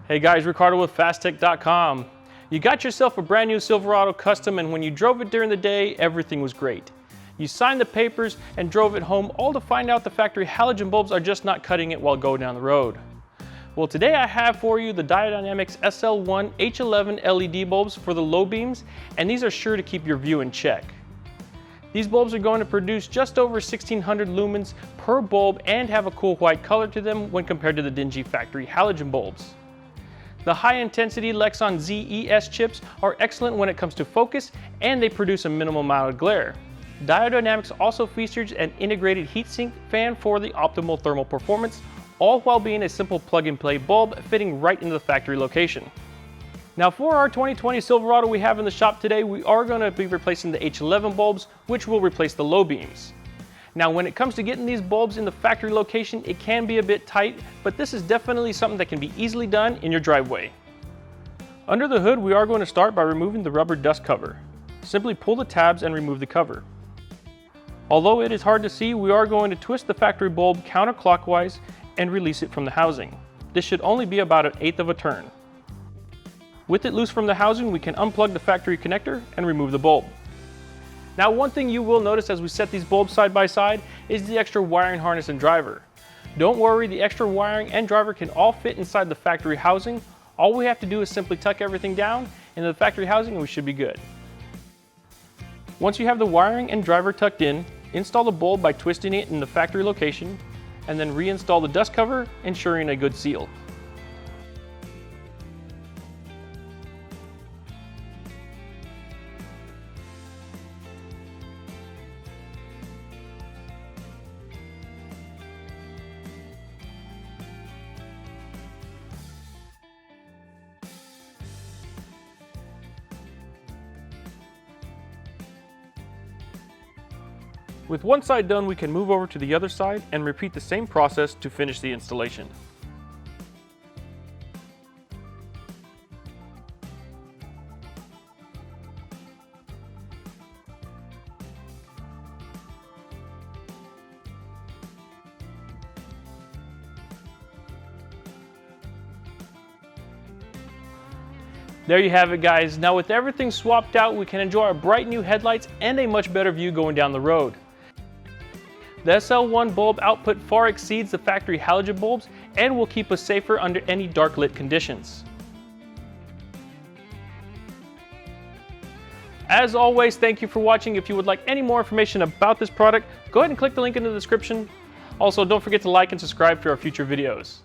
Hey guys, Ricardo with Phastek.com. You got yourself a brand new Silverado Custom, and when you drove it during the day, everything was great. You signed the papers and drove it home, all to find out the factory halogen bulbs are just not cutting it while going down the road. Well, today I have for you the Diodynamics SL1 H11 LED bulbs for the low beams, and these are sure to keep your view in check. These bulbs are going to produce just over 1600 lumens per bulb and have a cool white color to them when compared to the dingy factory halogen bulbs. The high-intensity Lexon ZES chips are excellent when it comes to focus, and they produce a minimal amount of glare. Diodynamics also features an integrated heatsink fan for the optimal thermal performance, all while being a simple plug-and-play bulb fitting right into the factory location. Now for our 2020 Silverado we have in the shop today, we are going to be replacing the H11 bulbs, which will replace the low beams. Now when it comes to getting these bulbs in the factory location, it can be a bit tight, but this is definitely something that can be easily done in your driveway. Under the hood, we are going to start by removing the rubber dust cover. Simply pull the tabs and remove the cover. Although it is hard to see, we are going to twist the factory bulb counterclockwise and release it from the housing. This should only be about 1/8 of a turn. With it loose from the housing, we can unplug the factory connector and remove the bulb. Now one thing you will notice as we set these bulbs side by side is the extra wiring harness and driver. Don't worry, the extra wiring and driver can all fit inside the factory housing. All we have to do is simply tuck everything down into the factory housing and we should be good. Once you have the wiring and driver tucked in, install the bulb by twisting it in the factory location and then reinstall the dust cover, ensuring a good seal. With one side done, we can move over to the other side and repeat the same process to finish the installation. There you have it, guys. Now with everything swapped out, we can enjoy our bright new headlights and a much better view going down the road. The SL1 bulb output far exceeds the factory halogen bulbs and will keep us safer under any dark lit conditions. As always, thank you for watching. If you would like any more information about this product, go ahead and click the link in the description. Also, don't forget to like and subscribe to our future videos.